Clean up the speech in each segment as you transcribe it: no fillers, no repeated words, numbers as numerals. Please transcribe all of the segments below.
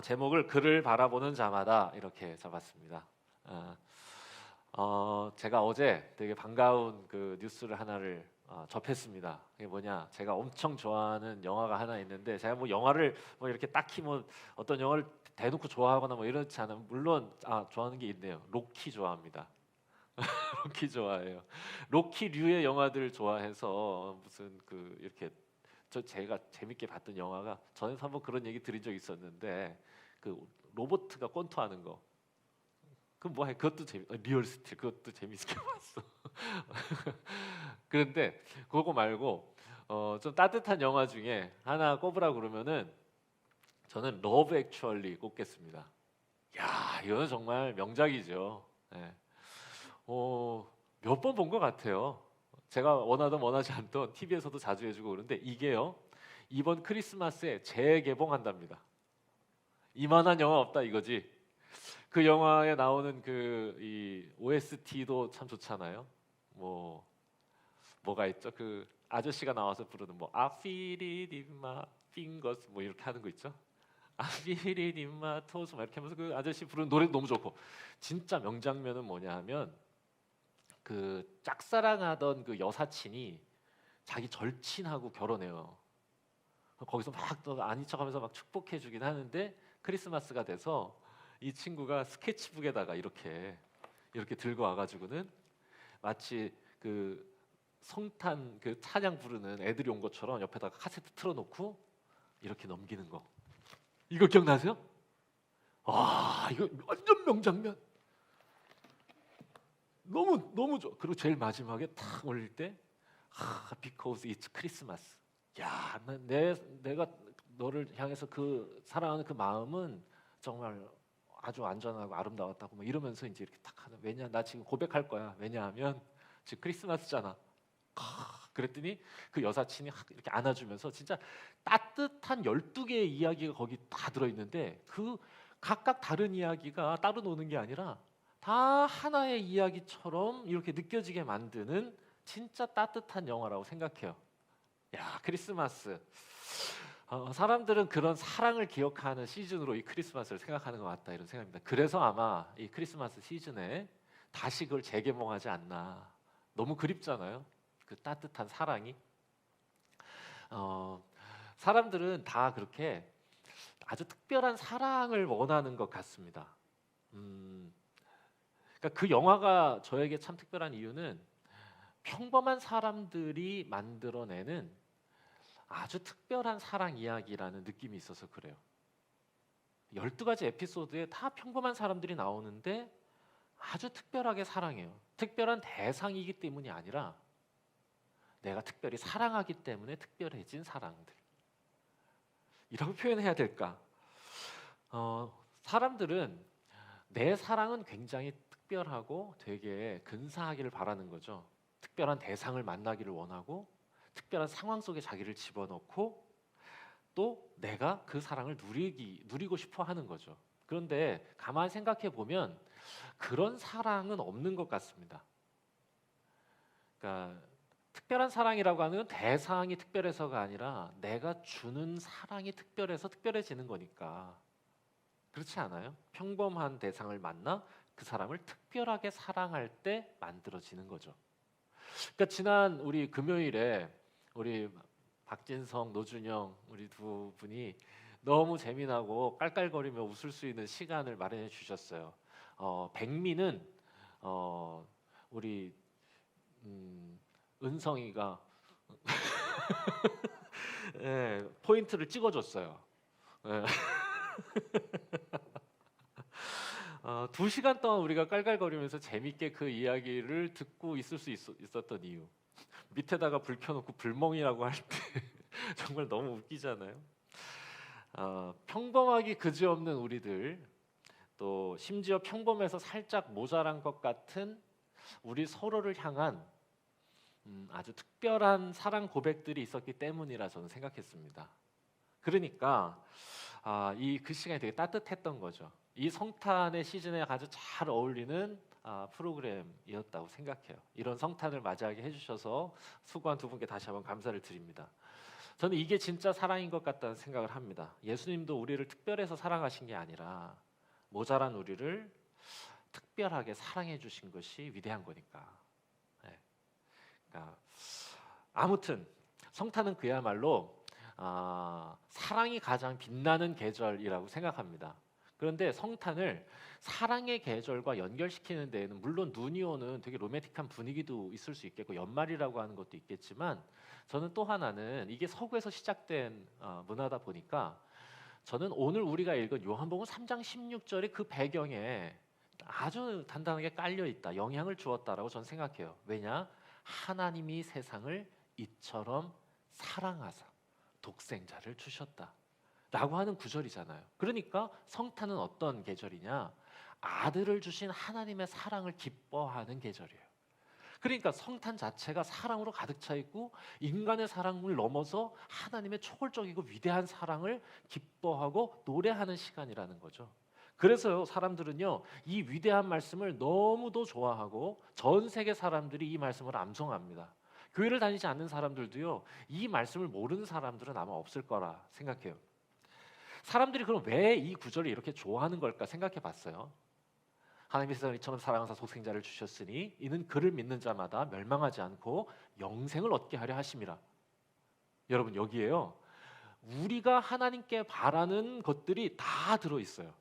제목을 그를 바라보는 자마다 이렇게 잡았습니다. 제가 어제 되게 반가운 그 뉴스를 하나를 접했습니다. 그게 뭐냐? 제가 엄청 좋아하는 영화가 하나 있는데, 제가 뭐 영화를 뭐 이렇게 딱히 뭐 어떤 영화를 대놓고 좋아하거나 뭐 이렇지 않은, 물론 좋아하는 게 있네요. 로키 좋아합니다. 로키 좋아해요. 로키류의 영화들 좋아해서 무슨 그 이렇게 제가 재밌게 봤던 영화가, 전에서 한번 그런 얘기 드린 적 있었는데, 그 로보트가 권투하는 거, 그 뭐해, 그것도 리얼 스틸, 그것도 재밌게 봤어. 그런데 그거 말고 좀 따뜻한 영화 중에 하나 꼽으라 그러면은 저는 러브 액츄얼리 꼽겠습니다. 야, 이거는 정말 명작이죠. 네. 몇 번 본 것 같아요. 제가 원하던 원하지 않던 TV에서도 자주 해주고 그런데, 이게요, 이번 크리스마스에 재개봉한답니다. 이만한 영화 없다 이거지. 그 영화에 나오는 그 이 OST도 참 좋잖아요. 뭐가 있죠? 그 아저씨가 나와서 부르는 뭐 I feel it in my fingers 뭐 이렇게 하는 거 있죠? I feel it in my toes 막 이렇게 하면서 그 아저씨 부르는 노래도 너무 좋고, 진짜 명장면은 뭐냐 하면, 그 짝사랑하던 그 여사친이 자기 절친하고 결혼해요. 거기서 막 또 아닌 척하면서 막 축복해주긴 하는데, 크리스마스가 돼서 이 친구가 스케치북에다가 이렇게 들고 와가지고는 마치 그 성탄 그 찬양 부르는 애들이 온 것처럼 옆에다가 카세트 틀어놓고 이렇게 넘기는 거. 이거 기억나세요? 와, 이거 완전 명장면. 너무 너무 좋아. 그리고 제일 마지막에 탁 올릴 때, because it's Christmas. 야, 내가 너를 향해서 그 사랑하는 그 마음은 정말 아주 안전하고 아름다웠다고 뭐 이러면서 이제 이렇게 탁 하는. 왜냐, 나 지금 고백할 거야. 왜냐하면 지금 크리스마스잖아. 그랬더니 그 여사친이 이렇게 안아주면서, 진짜 따뜻한 12개의 이야기가 거기 다 들어있는데, 그 각각 다른 이야기가 따로 노는 게 아니라 다 하나의 이야기처럼 이렇게 느껴지게 만드는 진짜 따뜻한 영화라고 생각해요. 야, 크리스마스. 사람들은 그런 사랑을 기억하는 시즌으로 이 크리스마스를 생각하는 것 같다, 이런 생각입니다. 그래서 아마 이 크리스마스 시즌에 다시 그걸 재개봉하지 않나. 너무 그립잖아요, 그 따뜻한 사랑이. 어, 사람들은 다 그렇게 아주 특별한 사랑을 원하는 것 같습니다. 그러니까 그 영화가 저에게 참 특별한 이유는, 평범한 사람들이 만들어내는 아주 특별한 사랑 이야기라는 느낌이 있어서 그래요. 12가지 에피소드에 다 평범한 사람들이 나오는데 아주 특별하게 사랑해요. 특별한 대상이기 때문이 아니라 내가 특별히 사랑하기 때문에 특별해진 사랑들, 이라고 표현해야 될까? 사람들은 내 사랑은 굉장히 특별하고 되게 근사하기를 바라는 거죠. 특별한 대상을 만나기를 원하고, 특별한 상황 속에 자기를 집어넣고, 또 내가 그 사랑을 누리고 싶어 하는 거죠. 그런데 가만히 생각해 보면 그런 사랑은 없는 것 같습니다. 그러니까 특별한 사랑이라고 하는 건 대상이 특별해서가 아니라 내가 주는 사랑이 특별해서 특별해지는 거니까. 그렇지 않아요? 평범한 대상을 만나 그 사람을 특별하게 사랑할 때 만들어지는 거죠. 그러니까 지난 우리 금요일에 우리 박진성, 노준영 우리 두 분이 너무 재미나고 깔깔거리며 웃을 수 있는 시간을 마련해 주셨어요. 백미는 우리 은성이가 예, 포인트를 찍어줬어요. 예. 2시간 동안 우리가 깔깔거리면서 재밌게 그 이야기를 듣고 있을 수 있었던 이유, 밑에다가 불 켜놓고 불멍이라고 할 때 정말 너무 웃기잖아요. 평범하기 그지없는 우리들, 또 심지어 평범해서 살짝 모자란 것 같은 우리 서로를 향한 아주 특별한 사랑 고백들이 있었기 때문이라 저는 생각했습니다. 그러니까 이 그 시간이 되게 따뜻했던 거죠. 이 성탄의 시즌에 아주 잘 어울리는 프로그램이었다고 생각해요. 이런 성탄을 맞이하게 해주셔서 수고한 두 분께 다시 한번 감사를 드립니다. 저는 이게 진짜 사랑인 것 같다는 생각을 합니다. 예수님도 우리를 특별해서 사랑하신 게 아니라 모자란 우리를 특별하게 사랑해 주신 것이 위대한 거니까. 네. 그러니까 아무튼 성탄은 그야말로 사랑이 가장 빛나는 계절이라고 생각합니다. 그런데 성탄을 사랑의 계절과 연결시키는 데에는 물론 눈이 오는 되게 로맨틱한 분위기도 있을 수 있겠고 연말이라고 하는 것도 있겠지만 저는 또 하나는 이게 서구에서 시작된 문화다 보니까 저는 오늘 우리가 읽은 요한복음 3장 16절의 그 배경에 아주 단단하게 깔려 있다, 영향을 주었다라고 저는 생각해요. 왜냐? 하나님이 세상을 이처럼 사랑하사 독생자를 주셨다 라고 하는 구절이잖아요. 그러니까 성탄은 어떤 계절이냐? 아들을 주신 하나님의 사랑을 기뻐하는 계절이에요. 그러니까 성탄 자체가 사랑으로 가득 차 있고 인간의 사랑을 넘어서 하나님의 초월적이고 위대한 사랑을 기뻐하고 노래하는 시간이라는 거죠. 그래서요, 사람들은요 이 위대한 말씀을 너무도 좋아하고 전 세계 사람들이 이 말씀을 암송합니다. 교회를 다니지 않는 사람들도요 이 말씀을 모르는 사람들은 아마 없을 거라 생각해요. 사람들이 그럼 왜 이 구절을 이렇게 좋아하는 걸까 생각해 봤어요. 하나님이 세상을 이처럼 사랑하사 독생자를 주셨으니 이는 그를 믿는 자마다 멸망하지 않고 영생을 얻게 하려 하심이라. 여러분, 여기에요 우리가 하나님께 바라는 것들이 다 들어있어요.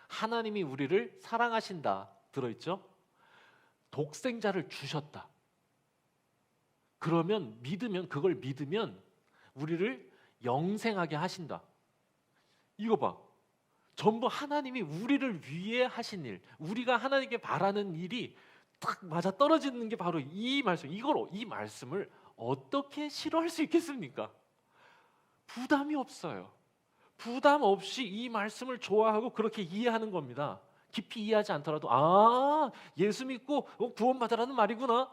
하나님이 우리를 사랑하신다 들어있죠. 독생자를 주셨다. 그러면 그걸 믿으면 우리를 영생하게 하신다. 이거 봐. 전부 하나님이 우리를 위해 하신 일, 우리가 하나님께 바라는 일이 딱 맞아 떨어지는 게 바로 이 말씀. 이 말씀을 어떻게 싫어할 수 있겠습니까? 부담이 없어요. 부담 없이 이 말씀을 좋아하고 그렇게 이해하는 겁니다. 깊이 이해하지 않더라도 예수 믿고 구원받으라는 말이구나.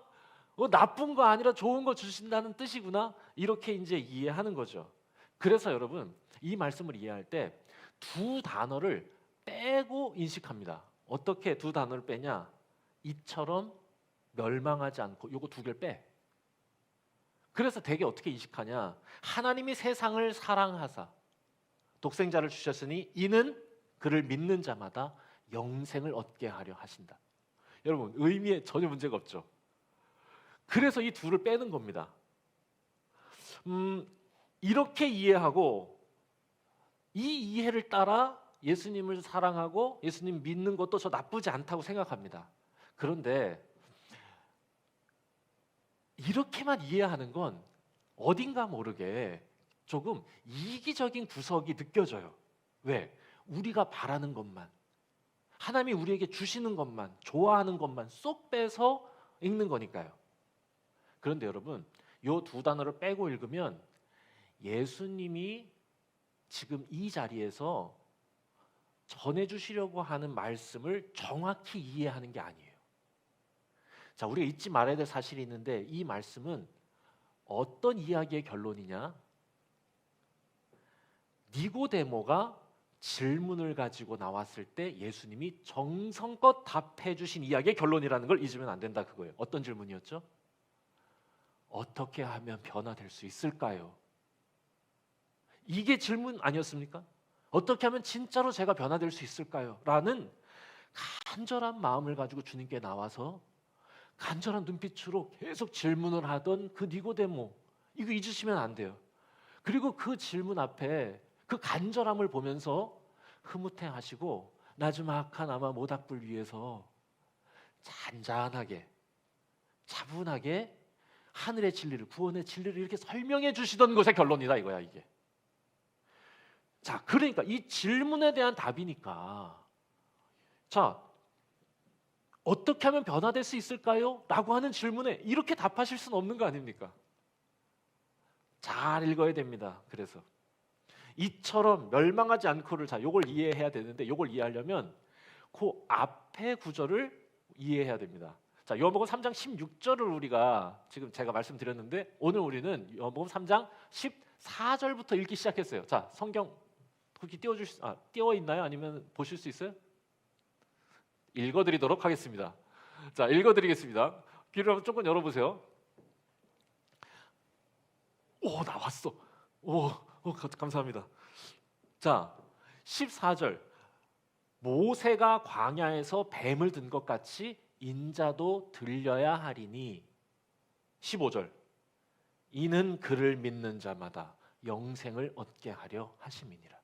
나쁜 거 아니라 좋은 거 주신다는 뜻이구나. 이렇게 이제 이해하는 거죠. 그래서 여러분, 이 말씀을 이해할 때 두 단어를 빼고 인식합니다. 어떻게 두 단어를 빼냐? 이처럼 멸망하지 않고, 요거 두 개를 빼. 그래서 되게 어떻게 인식하냐? 하나님이 세상을 사랑하사 독생자를 주셨으니 이는 그를 믿는 자마다 영생을 얻게 하려 하신다. 여러분, 의미에 전혀 문제가 없죠. 그래서 이 둘을 빼는 겁니다. 이렇게 이해하고 이 이해를 따라 예수님을 사랑하고 예수님 믿는 것도 저 나쁘지 않다고 생각합니다. 그런데 이렇게만 이해하는 건 어딘가 모르게 조금 이기적인 구석이 느껴져요. 왜? 우리가 바라는 것만, 하나님이 우리에게 주시는 것만, 좋아하는 것만 쏙 빼서 읽는 거니까요. 그런데 여러분, 이 두 단어를 빼고 읽으면 예수님이 지금 이 자리에서 전해주시려고 하는 말씀을 정확히 이해하는 게 아니에요. 자, 우리가 잊지 말아야 될 사실이 있는데 이 말씀은 어떤 이야기의 결론이냐? 니고데모가 질문을 가지고 나왔을 때 예수님이 정성껏 답해 주신 이야기의 결론이라는 걸 잊으면 안 된다, 그거예요. 어떤 질문이었죠? 어떻게 하면 변화될 수 있을까요? 이게 질문 아니었습니까? 어떻게 하면 진짜로 제가 변화될 수 있을까요? 라는 간절한 마음을 가지고 주님께 나와서 간절한 눈빛으로 계속 질문을 하던 그 니고데모, 이거 잊으시면 안 돼요. 그리고 그 질문 앞에 그 간절함을 보면서 흐뭇해하시고 나주막한 아마 모닥불 위에서 잔잔하게 차분하게 하늘의 진리를, 구원의 진리를 이렇게 설명해 주시던 것의 결론이다, 이거야 이게. 자, 그러니까 이 질문에 대한 답이니까, 자, 어떻게 하면 변화될 수 있을까요? 라고 하는 질문에 이렇게 답하실 수는 없는 거 아닙니까? 잘 읽어야 됩니다. 그래서 이처럼 멸망하지 않고를, 자, 요걸 이해해야 되는데, 요걸 이해하려면 그 앞에 구절을 이해해야 됩니다. 자, 요한복음 3장 16절을 우리가 지금 제가 말씀드렸는데, 오늘 우리는 요한복음 3장 14절부터 읽기 시작했어요. 자, 성경 혹시 띄워 있나요? 아니면 보실 수 있어요? 읽어드리도록 하겠습니다. 자, 읽어드리겠습니다. 귀를 한번 조금 열어보세요. 오, 나왔어. 감사합니다. 자, 14절. 모세가 광야에서 뱀을 든 것 같이 인자도 들려야 하리니. 15절. 이는 그를 믿는 자마다 영생을 얻게 하려 하심이니라.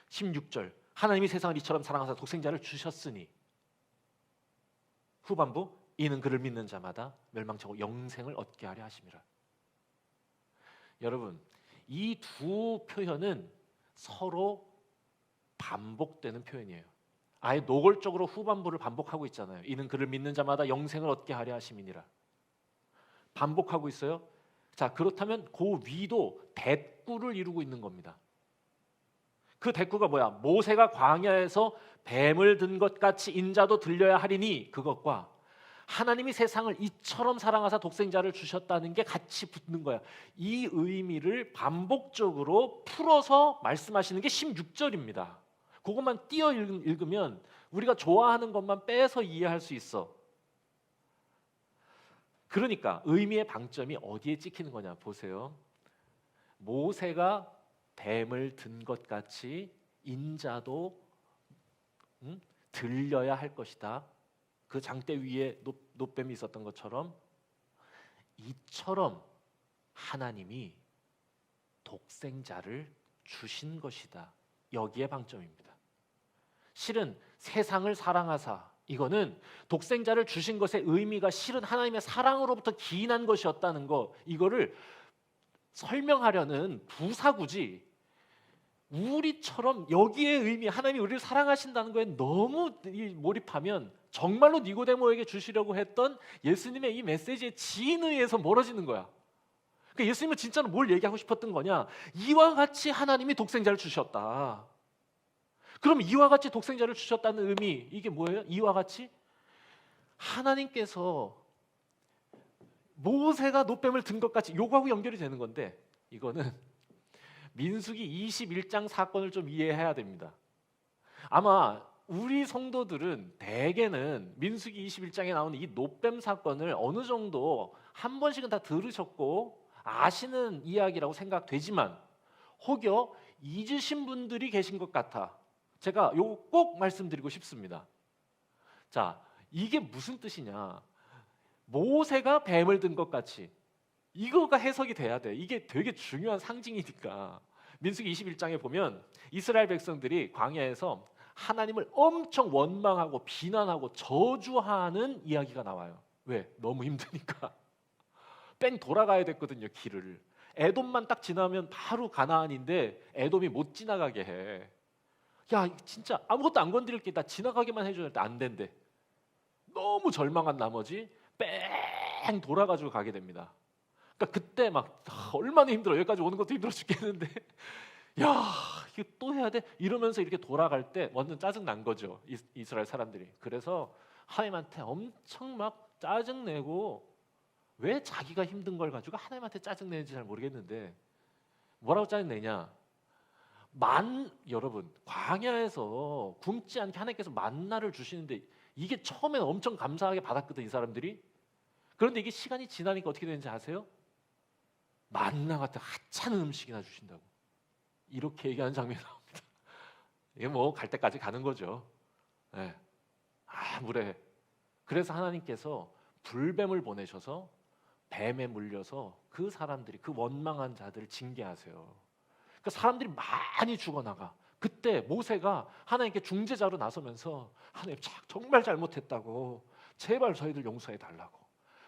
16절. 하나님이 세상을 이처럼 사랑하사 독생자를 주셨으니. 후반부. 이는 그를 믿는 자마다 멸망치 않고 영생을 얻게 하려 하심이라. 여러분, 이 두 표현은 서로 반복되는 표현이에요. 아예 노골적으로 후반부를 반복하고 있잖아요. 이는 그를 믿는 자마다 영생을 얻게 하려 하심이니라. 반복하고 있어요. 자, 그렇다면 그 위도 대꾸를 이루고 있는 겁니다. 그 대꾸가 뭐야? 모세가 광야에서 뱀을 든 것 같이 인자도 들려야 하리니, 그것과 하나님이 세상을 이처럼 사랑하사 독생자를 주셨다는 게 같이 붙는 거야. 이 의미를 반복적으로 풀어서 말씀하시는 게 16절입니다. 그것만 띄어 읽으면 우리가 좋아하는 것만 빼서 이해할 수 있어. 그러니까 의미의 방점이 어디에 찍히는 거냐 보세요. 모세가 뱀을 든 것 같이 인자도 들려야 할 것이다. 그 장대 위에 놋뱀이 있었던 것처럼 이처럼 하나님이 독생자를 주신 것이다. 여기에 방점입니다. 실은 세상을 사랑하사, 이거는 독생자를 주신 것의 의미가 실은 하나님의 사랑으로부터 기인한 것이었다는 거, 이거를 설명하려는 부사구지, 우리처럼 여기에 의미, 하나님이 우리를 사랑하신다는 거에 너무 몰입하면 정말로 니고데모에게 주시려고 했던 예수님의 이 메시지의 진의에서 멀어지는 거야. 그러니까 예수님은 진짜로 뭘 얘기하고 싶었던 거냐? 이와 같이 하나님이 독생자를 주셨다. 그럼 이와 같이 독생자를 주셨다는 의미, 이게 뭐예요? 이와 같이 하나님께서 모세가 놋뱀을 든 것 같이, 요거하고 연결이 되는 건데, 이거는 민수기 21장 사건을 좀 이해해야 됩니다. 아마 우리 성도들은 대개는 민수기 21장에 나오는 이 놋뱀 사건을 어느 정도 한 번씩은 다 들으셨고 아시는 이야기라고 생각되지만 혹여 잊으신 분들이 계신 것 같아 제가 요거 꼭 말씀드리고 싶습니다. 자, 이게 무슨 뜻이냐? 모세가 뱀을 든 것 같이, 이거가 해석이 돼야 돼. 이게 되게 중요한 상징이니까. 민수기 21장에 보면 이스라엘 백성들이 광야에서 하나님을 엄청 원망하고 비난하고 저주하는 이야기가 나와요. 왜? 너무 힘드니까. 뺑 돌아가야 됐거든요, 길을. 에돔만 딱 지나면 바로 가나안인데 에돔이 못 지나가게 해. 야, 진짜 아무것도 안 건드릴게, 나 지나가게만 해줘야 돼. 안 된대. 너무 절망한 나머지 뺑 돌아가지고 가게 됩니다. 그러니까 그때 막 얼마나 힘들어, 여기까지 오는 것도 힘들어 죽겠는데 야, 이거 또 해야 돼? 이러면서 이렇게 돌아갈 때 완전 짜증 난 거죠, 이스라엘 사람들이. 그래서 하나님한테 엄청 막 짜증내고, 왜 자기가 힘든 걸 가지고 하나님한테 짜증내는지 잘 모르겠는데 뭐라고 짜증내냐? 여러분, 광야에서 굶지 않게 하나님께서 만나를 주시는데 이게 처음에는 엄청 감사하게 받았거든, 이 사람들이. 그런데 이게 시간이 지나니까 어떻게 되는지 아세요? 만나 같은 하찮은 음식이나 주신다고, 이렇게 얘기하는 장면이 나옵니다. 이게 뭐 갈 때까지 가는 거죠. 네. 무례해. 그래서 하나님께서 불뱀을 보내셔서 뱀에 물려서 그 사람들이, 그 원망한 자들을 징계하세요. 그러니까 사람들이 많이 죽어나가. 그때 모세가 하나님께 중재자로 나서면서 하나님 정말 잘못했다고, 제발 저희들 용서해 달라고,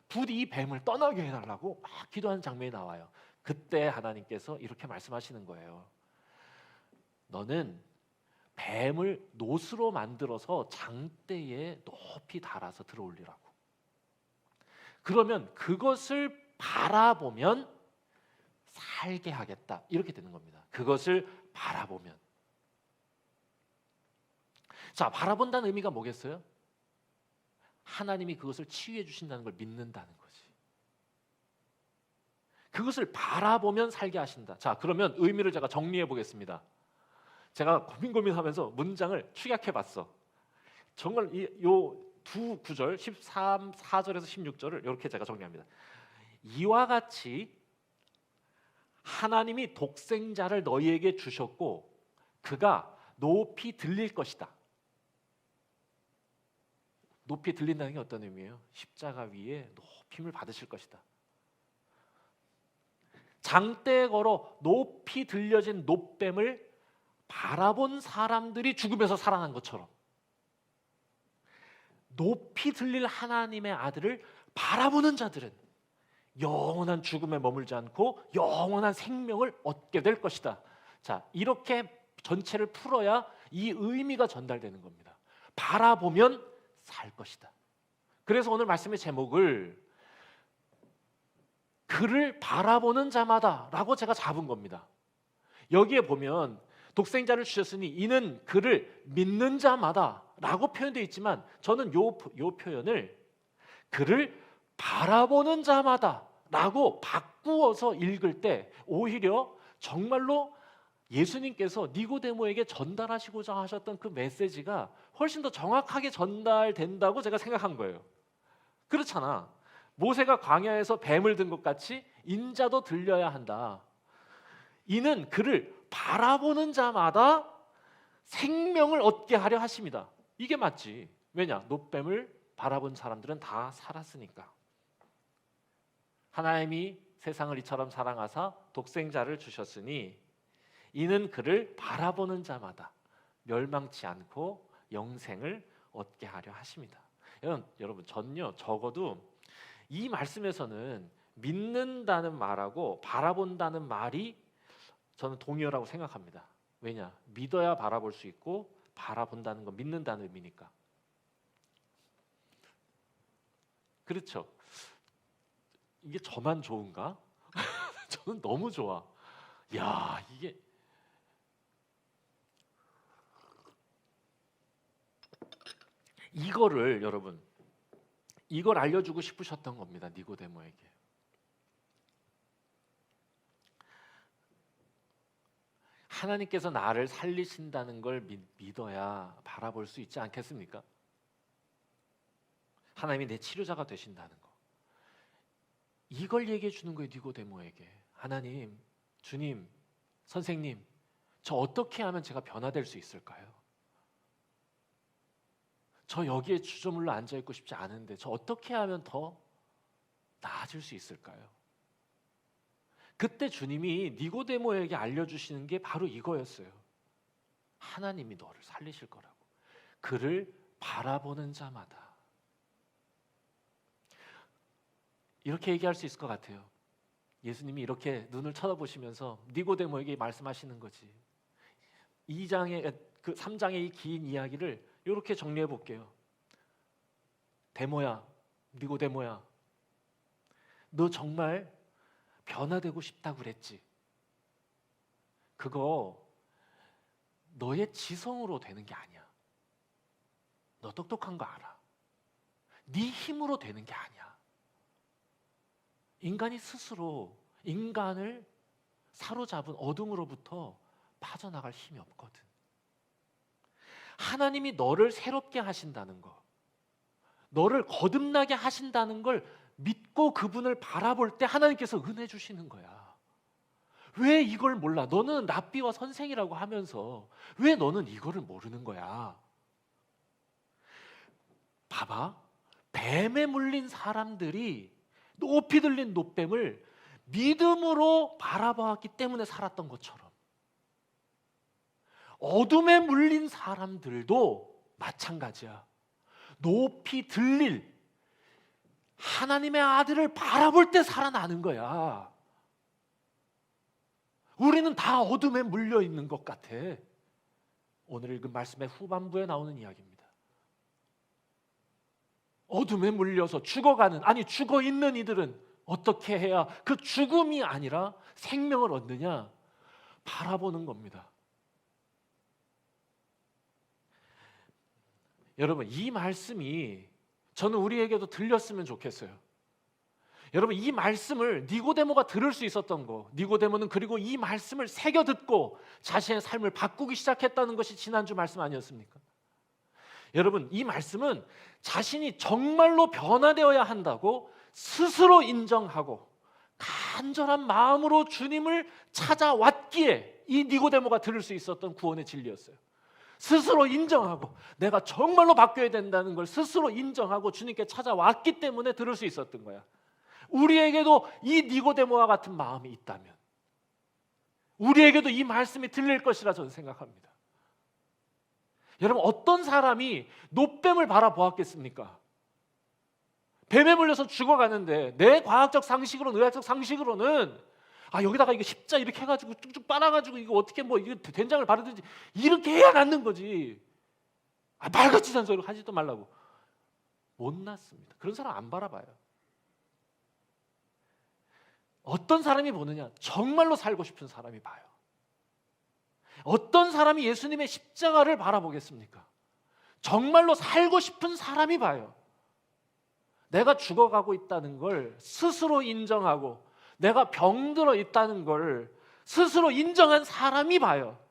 부디 이 뱀을 떠나게 해달라고 막 기도하는 장면이 나와요. 그때 하나님께서 이렇게 말씀하시는 거예요. 너는 뱀을 놋으로 만들어서 장대에 높이 달아서 들어올리라고. 그러면 그것을 바라보면 살게 하겠다, 이렇게 되는 겁니다. 그것을 바라보면. 자, 바라본다는 의미가 뭐겠어요? 하나님이 그것을 치유해 주신다는 걸 믿는다는 거지. 그것을 바라보면 살게 하신다. 자, 그러면 의미를 제가 정리해 보겠습니다. 제가 고민하면서 문장을 축약해 봤어. 정말 요 두 구절 4절에서 16절을 이렇게 제가 정리합니다. 이와 같이 하나님이 독생자를 너희에게 주셨고 그가 높이 들릴 것이다. 높이 들린다는 게 어떤 의미예요? 십자가 위에 높임을 받으실 것이다. 장대에 걸어 높이 들려진 높뱀을 바라본 사람들이 죽음에서 살아난 것처럼 높이 들릴 하나님의 아들을 바라보는 자들은 영원한 죽음에 머물지 않고 영원한 생명을 얻게 될 것이다. 자, 이렇게 전체를 풀어야 이 의미가 전달되는 겁니다. 바라보면 살 것이다. 그래서 오늘 말씀의 제목을 그를 바라보는 자마다 라고 제가 잡은 겁니다. 여기에 보면 독생자를 주셨으니 이는 그를 믿는 자마다 라고 표현되어 있지만 저는 요 표현을 그를 바라보는 자마다 라고 바꾸어서 읽을 때 오히려 정말로 예수님께서 니고데모에게 전달하시고자 하셨던 그 메시지가 훨씬 더 정확하게 전달된다고 제가 생각한 거예요. 그렇잖아. 모세가 광야에서 뱀을 든 것 같이 인자도 들려야 한다. 이는 그를 바라보는 자마다 생명을 얻게 하려 하십니다. 이게 맞지. 왜냐? 노뱀을 바라본 사람들은 다 살았으니까. 하나님이 세상을 이처럼 사랑하사 독생자를 주셨으니 이는 그를 바라보는 자마다 멸망치 않고 영생을 얻게 하려 하십니다. 여러분 전요 적어도 이 말씀에서는 믿는다는 말하고 바라본다는 말이 저는 동의어라고 생각합니다. 왜냐? 믿어야 바라볼 수 있고 바라본다는 건 믿는다는 의미니까. 그렇죠? 이게 저만 좋은가? 저는 너무 좋아. 야, 이게 이거를 여러분 이걸 알려주고 싶으셨던 겁니다. 니고데모에게. 하나님께서 나를 살리신다는 걸 믿어야 바라볼 수 있지 않겠습니까? 하나님이 내 치료자가 되신다는 거. 이걸 얘기해 주는 거예요. 니고데모에게. 하나님, 주님, 선생님, 저 어떻게 하면 제가 변화될 수 있을까요? 저 여기에 주저물러 앉아있고 싶지 않은데 저 어떻게 하면 더 나아질 수 있을까요? 그때 주님이 니고데모에게 알려주시는 게 바로 이거였어요. 하나님이 너를 살리실 거라고. 그를 바라보는 자마다. 이렇게 얘기할 수 있을 것 같아요. 예수님이 이렇게 눈을 쳐다보시면서 니고데모에게 말씀하시는 거지. 3장의 이 긴 이야기를 이렇게 정리해 볼게요. 데모야, 니고데모야, 너 정말 변화되고 싶다고 그랬지? 그거 너의 지성으로 되는 게 아니야. 너 똑똑한 거 알아. 네 힘으로 되는 게 아니야. 인간이 스스로 인간을 사로잡은 어둠으로부터 빠져나갈 힘이 없거든. 하나님이 너를 새롭게 하신다는 거, 너를 거듭나게 하신다는 걸 믿고 그분을 바라볼 때 하나님께서 은혜 주시는 거야. 왜 이걸 몰라? 너는 랍비와 선생이라고 하면서 왜 너는 이거를 모르는 거야? 봐봐. 뱀에 물린 사람들이 높이 들린 노뱀을 믿음으로 바라보았기 때문에 살았던 것처럼 어둠에 물린 사람들도 마찬가지야. 높이 들릴 하나님의 아들을 바라볼 때 살아나는 거야. 우리는 다 어둠에 물려 있는 것 같아. 오늘 읽은 말씀의 후반부에 나오는 이야기입니다. 어둠에 물려서 죽어가는, 아니 죽어 있는 이들은 어떻게 해야 그 죽음이 아니라 생명을 얻느냐? 바라보는 겁니다. 여러분, 이 말씀이 저는 우리에게도 들렸으면 좋겠어요. 여러분, 이 말씀을 니고데모가 들을 수 있었던 거, 니고데모는 그리고 이 말씀을 새겨 듣고 자신의 삶을 바꾸기 시작했다는 것이 지난주 말씀 아니었습니까? 여러분, 이 말씀은 자신이 정말로 변화되어야 한다고 스스로 인정하고 간절한 마음으로 주님을 찾아왔기에 이 니고데모가 들을 수 있었던 구원의 진리였어요. 스스로 인정하고 내가 정말로 바뀌어야 된다는 걸 스스로 인정하고 주님께 찾아왔기 때문에 들을 수 있었던 거야. 우리에게도 이 니고데모와 같은 마음이 있다면 우리에게도 이 말씀이 들릴 것이라 저는 생각합니다. 여러분, 어떤 사람이 노뱀을 바라보았겠습니까? 뱀에 물려서 죽어가는데 내 과학적 상식으로는, 의학적 상식으로는 여기다가 이거 십자 이렇게 해가지고 쭉쭉 빨아가지고 이거 어떻게 뭐 이거 된장을 바르든지 이렇게 해야 낫는 거지. 말 같지도 않은 소리 하지도 말라고. 못 낫습니다. 그런 사람 안 바라봐요. 어떤 사람이 보느냐? 정말로 살고 싶은 사람이 봐요. 어떤 사람이 예수님의 십자가를 바라보겠습니까? 정말로 살고 싶은 사람이 봐요. 내가 죽어가고 있다는 걸 스스로 인정하고 내가 병들어 있다는 걸 스스로 인정한 사람이 봐요.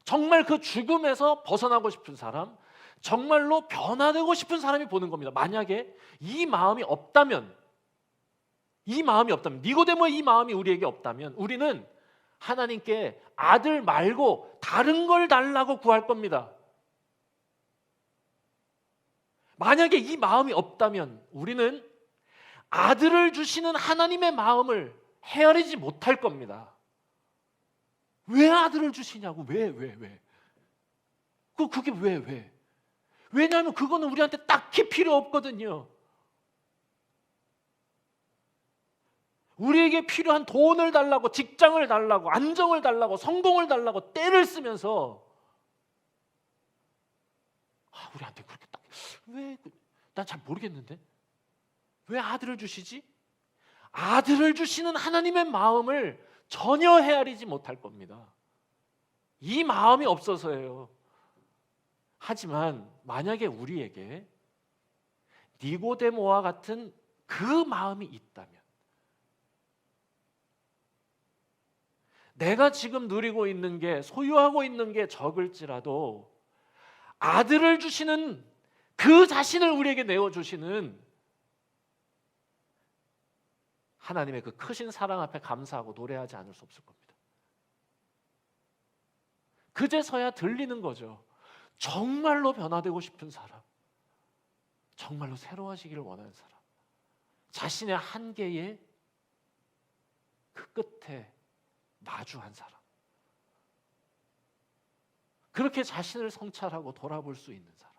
정말 그 죽음에서 벗어나고 싶은 사람, 정말로 변화되고 싶은 사람이 보는 겁니다. 만약에 이 마음이 없다면, 니고데모의 이 마음이 우리에게 없다면 우리는 하나님께 아들 말고 다른 걸 달라고 구할 겁니다. 만약에 이 마음이 없다면 우리는 아들을 주시는 하나님의 마음을 헤아리지 못할 겁니다. 왜 아들을 주시냐고. 왜? 그게 왜? 왜냐하면 그거는 우리한테 딱히 필요 없거든요. 우리에게 필요한 돈을 달라고, 직장을 달라고, 안정을 달라고, 성공을 달라고 때를 쓰면서 우리한테 그렇게 딱 왜? 난 잘 모르겠는데 왜 아들을 주시지? 아들을 주시는 하나님의 마음을 전혀 헤아리지 못할 겁니다. 이 마음이 없어서예요. 하지만 만약에 우리에게 니고데모와 같은 그 마음이 있다면, 내가 지금 누리고 있는 게, 소유하고 있는 게 적을지라도 아들을 주시는 그 자신을 우리에게 내어주시는 하나님의 그 크신 사랑 앞에 감사하고 노래하지 않을 수 없을 겁니다. 그제서야 들리는 거죠. 정말로 변화되고 싶은 사람, 정말로 새로워지기를 원하는 사람, 자신의 한계에 그 끝에 마주한 사람, 그렇게 자신을 성찰하고 돌아볼 수 있는 사람.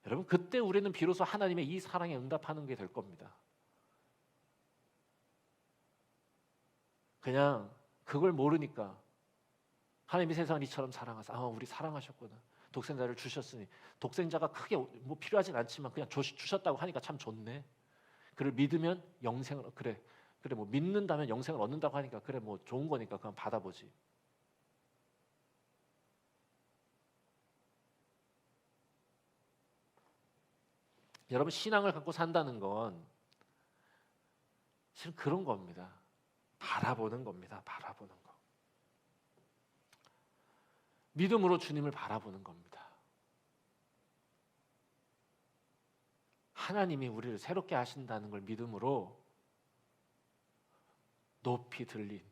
여러분, 그때 우리는 비로소 하나님의 이 사랑에 응답하는 게 될 겁니다. 그냥 그걸 모르니까 하나님이 세상을 이처럼 사랑하사, 우리 사랑하셨구나, 독생자를 주셨으니, 독생자가 크게 뭐 필요하진 않지만 그냥 주셨다고 하니까 참 좋네, 그를 믿으면 영생을, 그래 뭐 믿는다면 영생을 얻는다고 하니까 그래 뭐 좋은 거니까 그냥 받아보지. 여러분, 신앙을 갖고 산다는 건 실은 그런 겁니다. 바라보는 겁니다. 바라보는 거. 믿음으로 주님을 바라보는 겁니다. 하나님이 우리를 새롭게 하신다는 걸 믿음으로 높이 들린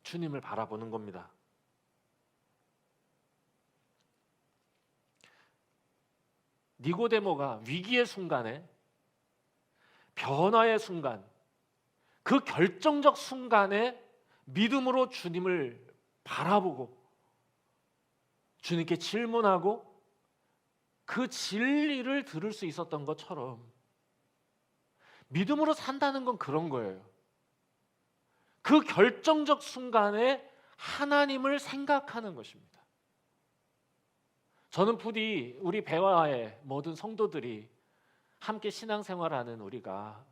주님을 바라보는 겁니다. 니고데모가 위기의 순간에, 변화의 순간, 그 결정적 순간에 믿음으로 주님을 바라보고 주님께 질문하고 그 진리를 들을 수 있었던 것처럼 믿음으로 산다는 건 그런 거예요. 그 결정적 순간에 하나님을 생각하는 것입니다. 저는 부디 우리 배화의 모든 성도들이 함께 신앙생활하는 우리가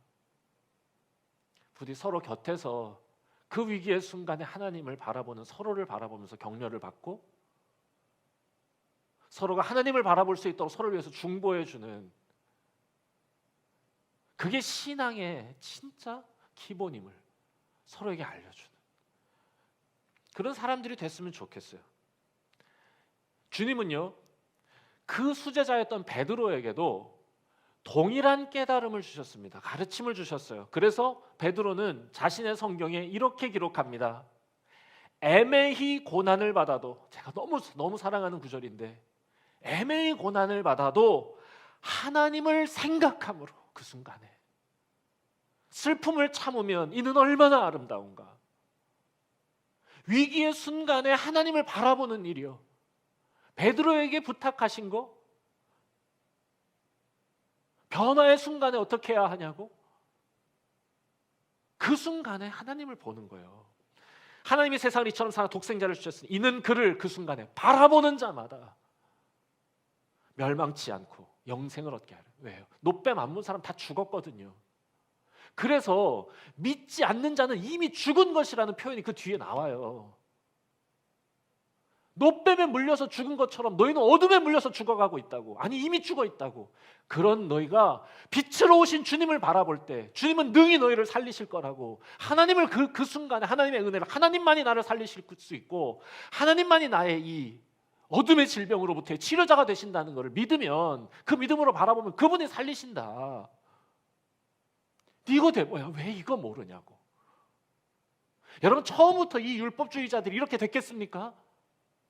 부디 서로 곁에서 그 위기의 순간에 하나님을 바라보는, 서로를 바라보면서 격려를 받고 서로가 하나님을 바라볼 수 있도록 서로를 위해서 중보해주는, 그게 신앙의 진짜 기본임을 서로에게 알려주는 그런 사람들이 됐으면 좋겠어요. 주님은요, 그 수제자였던 베드로에게도 동일한 깨달음을 주셨습니다. 가르침을 주셨어요. 그래서 베드로는 자신의 성경에 이렇게 기록합니다. 애매히 고난을 받아도, 제가 너무 사랑하는 구절인데, 애매히 고난을 받아도 하나님을 생각함으로 그 순간에 슬픔을 참으면 이는 얼마나 아름다운가. 위기의 순간에 하나님을 바라보는 일이요. 베드로에게 부탁하신 거, 변화의 순간에 어떻게 해야 하냐고? 그 순간에 하나님을 보는 거예요. 하나님이 세상을 이처럼 사랑 독생자를 주셨으니 이는 그를 그 순간에 바라보는 자마다 멸망치 않고 영생을 얻게 하려. 왜요? 노뱀 만문 사람 다 죽었거든요. 그래서 믿지 않는 자는 이미 죽은 것이라는 표현이 그 뒤에 나와요. 노뱀에 물려서 죽은 것처럼 너희는 어둠에 물려서 죽어가고 있다고. 아니 이미 죽어 있다고. 그런 너희가 빛으로 오신 주님을 바라볼 때 주님은 능히 너희를 살리실 거라고. 하나님을 그 순간에 하나님의 은혜를, 하나님만이 나를 살리실 수 있고 하나님만이 나의 이 어둠의 질병으로부터의 치료자가 되신다는 것을 믿으면, 그 믿음으로 바라보면 그분이 살리신다. 니고데모야, 왜 이거 모르냐고. 여러분, 처음부터 이 율법주의자들이 이렇게 됐겠습니까?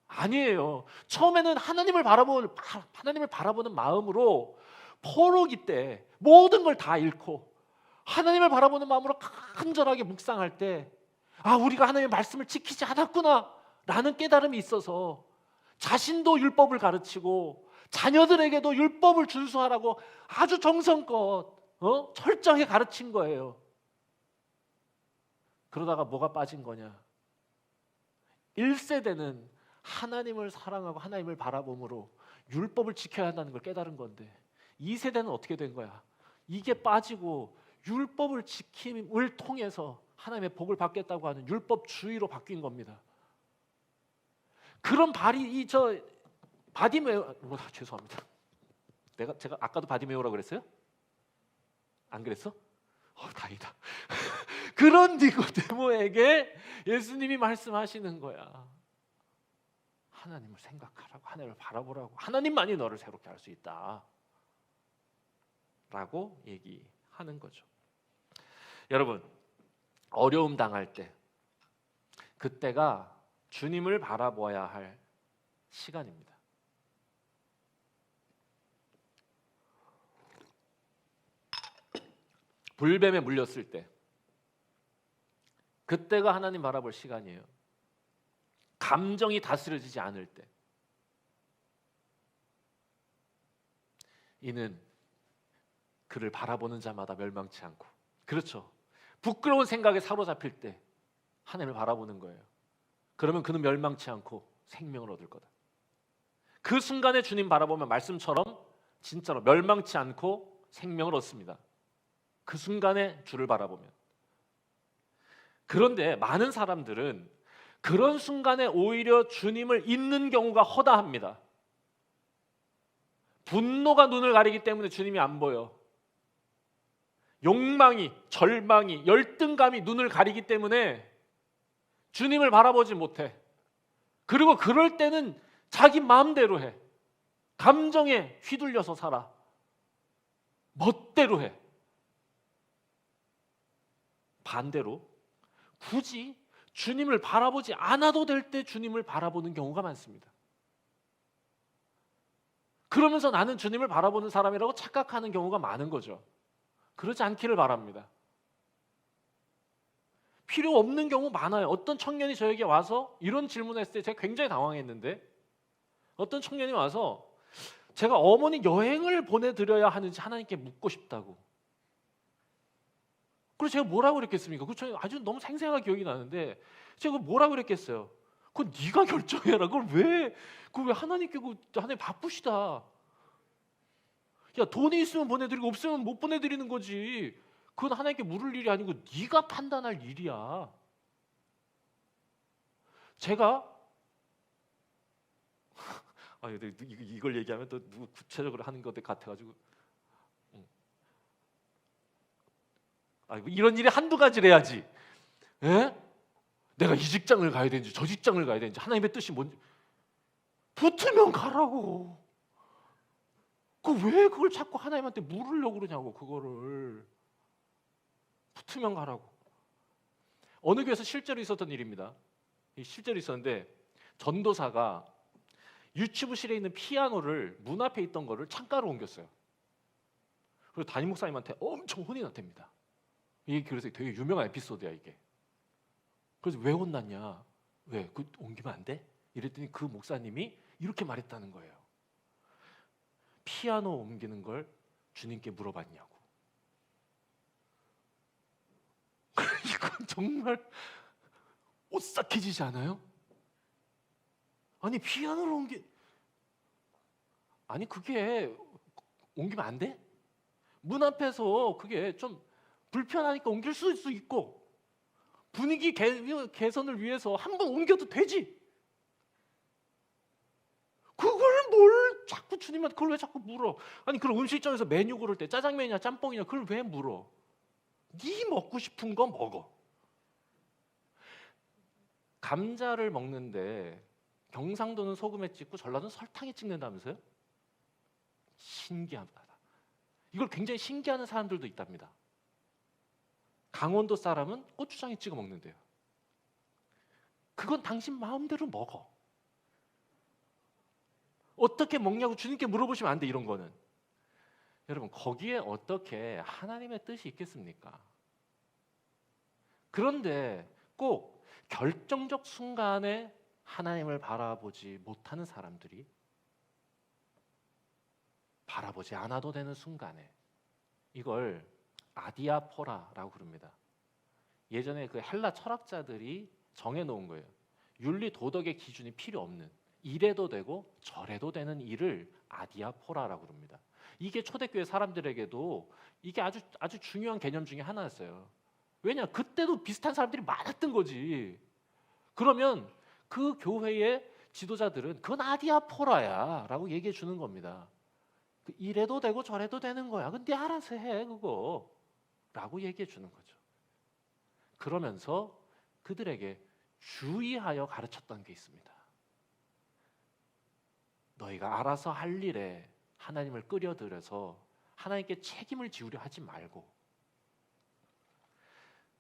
아니에요. 처음에는 하나님을 바라보는 마음으로 포로기 때 모든 걸 다 잃고 하나님을 바라보는 마음으로 간절하게 묵상할 때, 아, 우리가 하나님의 말씀을 지키지 않았구나 라는 깨달음이 있어서 자신도 율법을 가르치고 자녀들에게도 율법을 준수하라고 아주 정성껏 철저하게 가르친 거예요. 그러다가 뭐가 빠진 거냐? 1세대는 하나님을 사랑하고 하나님을 바라봄으로 율법을 지켜야 한다는 걸 깨달은 건데, 2세대는 어떻게 된 거야? 이게 빠지고 율법을 지킴을 통해서 하나님의 복을 받겠다고 하는 율법주의로 바뀐 겁니다. 그런 바디메오, 죄송합니다. 제가 아까도 바디메오라고 그랬어요? 안 그랬어? 다행이다. 그런 니고데모에게 예수님이 말씀하시는 거야. 하나님을 생각하라고, 하나님을 바라보라고, 하나님만이 너를 새롭게 할 수 있다 라고 얘기하는 거죠. 여러분, 어려움 당할 때 그때가 주님을 바라봐야 할 시간입니다. 불뱀에 물렸을 때 그때가 하나님 바라볼 시간이에요. 감정이 다스려지지 않을 때, 이는 그를 바라보는 자마다 멸망치 않고, 그렇죠, 부끄러운 생각에 사로잡힐 때 하나님을 바라보는 거예요. 그러면 그는 멸망치 않고 생명을 얻을 거다. 그 순간에 주님 바라보면 말씀처럼 진짜로 멸망치 않고 생명을 얻습니다. 그 순간에 주를 바라보면. 그런데 많은 사람들은 그런 순간에 오히려 주님을 잊는 경우가 허다합니다. 분노가 눈을 가리기 때문에 주님이 안 보여. 욕망이, 절망이, 열등감이 눈을 가리기 때문에 주님을 바라보지 못해. 그리고 그럴 때는 자기 마음대로 해. 감정에 휘둘려서 살아. 멋대로 해. 반대로 굳이 주님을 바라보지 않아도 될 때 주님을 바라보는 경우가 많습니다. 그러면서 나는 주님을 바라보는 사람이라고 착각하는 경우가 많은 거죠. 그러지 않기를 바랍니다. 필요 없는 경우 많아요. 어떤 청년이 저에게 와서 이런 질문을 했을 때 제가 굉장히 당황했는데, 어떤 청년이 와서 제가 어머니 여행을 보내드려야 하는지 하나님께 묻고 싶다고. 그래서 제가 뭐라고 그랬겠습니까? 그 아주 너무 생생하게 기억이 나는데 제가 뭐라고 그랬겠어요? 그건 네가 결정해라. 그걸 왜 하나님께, 하나님 바쁘시다. 야, 돈이 있으면 보내드리고 없으면 못 보내드리는 거지. 그건 하나님께 물을 일이 아니고 네가 판단할 일이야. 제가 이걸 얘기하면 또 누구 구체적으로 하는 것 같아가지고 이런 일이 한두 가지를 해야지. 에? 내가 이 직장을 가야 되는지 저 직장을 가야 되는지 하나님의 뜻이 뭔지 붙으면 가라고. 왜 그걸 자꾸 하나님한테 물으려고 그러냐고. 그거를 붙으면 가라고. 어느 교회에서 실제로 있었던 일입니다. 실제로 있었는데 전도사가 유치부실에 있는 피아노를 문 앞에 있던 거를 창가로 옮겼어요. 그리고 담임 목사님한테 엄청 혼이 났답니다. 이게 그래서 되게 유명한 에피소드야 이게. 그래서 왜 혼났냐? 왜? 그 옮기면 안 돼? 이랬더니 그 목사님이 이렇게 말했다는 거예요. 피아노 옮기는 걸 주님께 물어봤냐고. 이건 정말 오싹해지지 않아요? 아니 피아노를 아니 그게 옮기면 안 돼? 문 앞에서 그게 좀 불편하니까 옮길 수 있고 분위기 개선을 위해서 한 번 옮겨도 되지. 그걸 뭘 자꾸 주님한테 그걸 왜 자꾸 물어? 아니 그럼 음식점에서 메뉴 고를 때 짜장면이냐 짬뽕이냐 그걸 왜 물어? 네 먹고 싶은 거 먹어. 감자를 먹는데 경상도는 소금에 찍고 전라도는 설탕에 찍는다면서요? 신기하다. 이걸 굉장히 신기하는 사람들도 있답니다. 강원도 사람은 고추장에 찍어 먹는데요. 그건 당신 마음대로 먹어. 어떻게 먹냐고 주님께 물어보시면 안 돼. 이런 거는. 여러분 거기에 어떻게 하나님의 뜻이 있겠습니까? 그런데 꼭 결정적 순간에 하나님을 바라보지 못하는 사람들이 바라보지 않아도 되는 순간에 이걸 아디아포라라고 부릅니다. 예전에 그 헬라 철학자들이 정해놓은 거예요. 윤리 도덕의 기준이 필요 없는 이래도 되고 저래도 되는 일을 아디아포라라고 부릅니다. 이게 초대교회 사람들에게도 이게 아주 중요한 개념 중에 하나였어요. 왜냐? 그때도 비슷한 사람들이 많았던 거지. 그러면 그 교회의 지도자들은 그건 아디아포라야 라고 얘기해 주는 겁니다. 이래도 되고 저래도 되는 거야. 근데 알아서 해 그거 라고 얘기해 주는 거죠. 그러면서 그들에게 주의하여 가르쳤던 게 있습니다. 너희가 알아서 할 일에 하나님을 끌어들여서 하나님께 책임을 지우려 하지 말고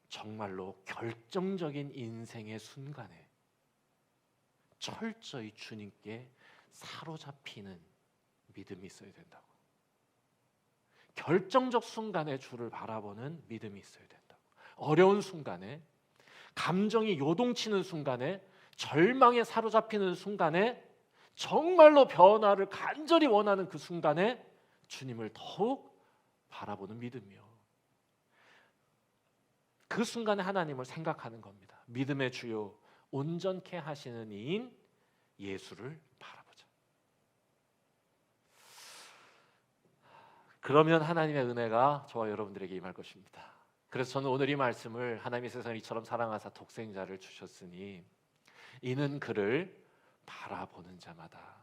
정말로 결정적인 인생의 순간에 철저히 주님께 사로잡히는 믿음이 있어야 된다고. 결정적 순간에 주를 바라보는 믿음이 있어야 된다고. 어려운 순간에, 감정이 요동치는 순간에, 절망에 사로잡히는 순간에, 정말로 변화를 간절히 원하는 그 순간에 주님을 더욱 바라보는 믿음이요. 그 순간에 하나님을 생각하는 겁니다. 믿음의 주요 온전케 하시는 이인 예수를 바라보자. 그러면 하나님의 은혜가 저와 여러분들에게 임할 것입니다. 그래서 저는 오늘 이 말씀을 하나님이 세상을 이처럼 사랑하사 독생자를 주셨으니 이는 그를 바라보는 자마다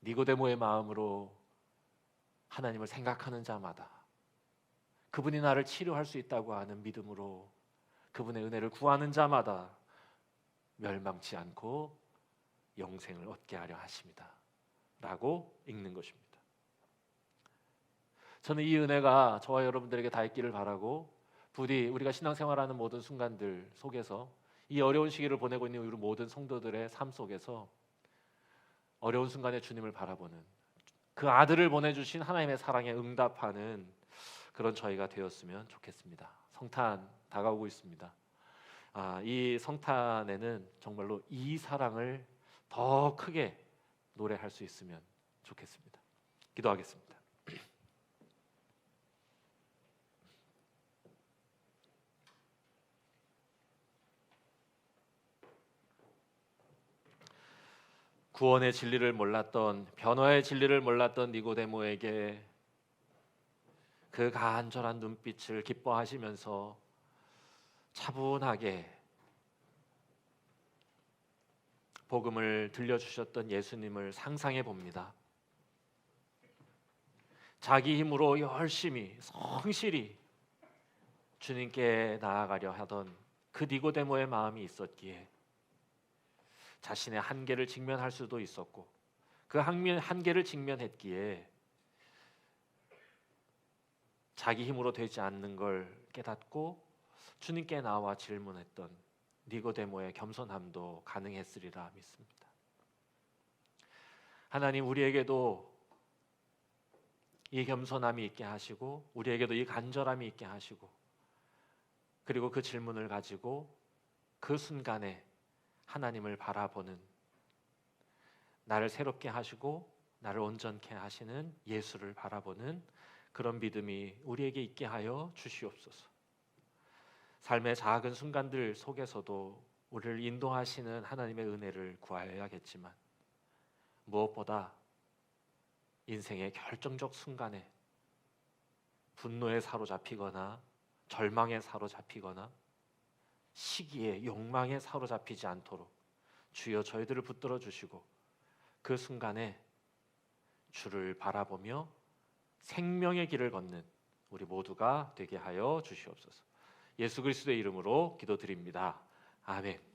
니고데모의 마음으로 하나님을 생각하는 자마다 그분이 나를 치료할 수 있다고 하는 믿음으로 그분의 은혜를 구하는 자마다 멸망치 않고 영생을 얻게 하려 하십니다 라고 읽는 것입니다. 저는 이 은혜가 저와 여러분들에게 다 있기를 바라고 부디 우리가 신앙생활하는 모든 순간들 속에서 이 어려운 시기를 보내고 있는 우리 모든 성도들의 삶 속에서 어려운 순간에 주님을 바라보는 그 아들을 보내주신 하나님의 사랑에 응답하는 그런 저희가 되었으면 좋겠습니다. 성탄 다가오고 있습니다. 이 성탄에는 정말로 이 사랑을 더 크게 노래할 수 있으면 좋겠습니다. 기도하겠습니다. 구원의 진리를 몰랐던, 변화의 진리를 몰랐던 니고데모에게 그 간절한 눈빛을 기뻐하시면서 차분하게 복음을 들려주셨던 예수님을 상상해 봅니다. 자기 힘으로 열심히 성실히 주님께 나아가려 하던 그 니고데모의 마음이 있었기에 자신의 한계를 직면할 수도 있었고 그 한계를 직면했기에 자기 힘으로 되지 않는 걸 깨닫고 주님께 나와 질문했던 니고데모의 겸손함도 가능했으리라 믿습니다. 하나님, 우리에게도 이 겸손함이 있게 하시고 우리에게도 이 간절함이 있게 하시고, 그리고 그 질문을 가지고 그 순간에 하나님을 바라보는, 나를 새롭게 하시고 나를 온전케 하시는 예수를 바라보는 그런 믿음이 우리에게 있게 하여 주시옵소서. 삶의 작은 순간들 속에서도 우리를 인도하시는 하나님의 은혜를 구하여야겠지만, 무엇보다 인생의 결정적 순간에 분노에 사로잡히거나 절망에 사로잡히거나 시기에 욕망에 사로잡히지 않도록 주여 저희들을 붙들어 주시고, 그 순간에 주를 바라보며 생명의 길을 걷는 우리 모두가 되게 하여 주시옵소서. 예수 그리스도의 이름으로 기도드립니다. 아멘.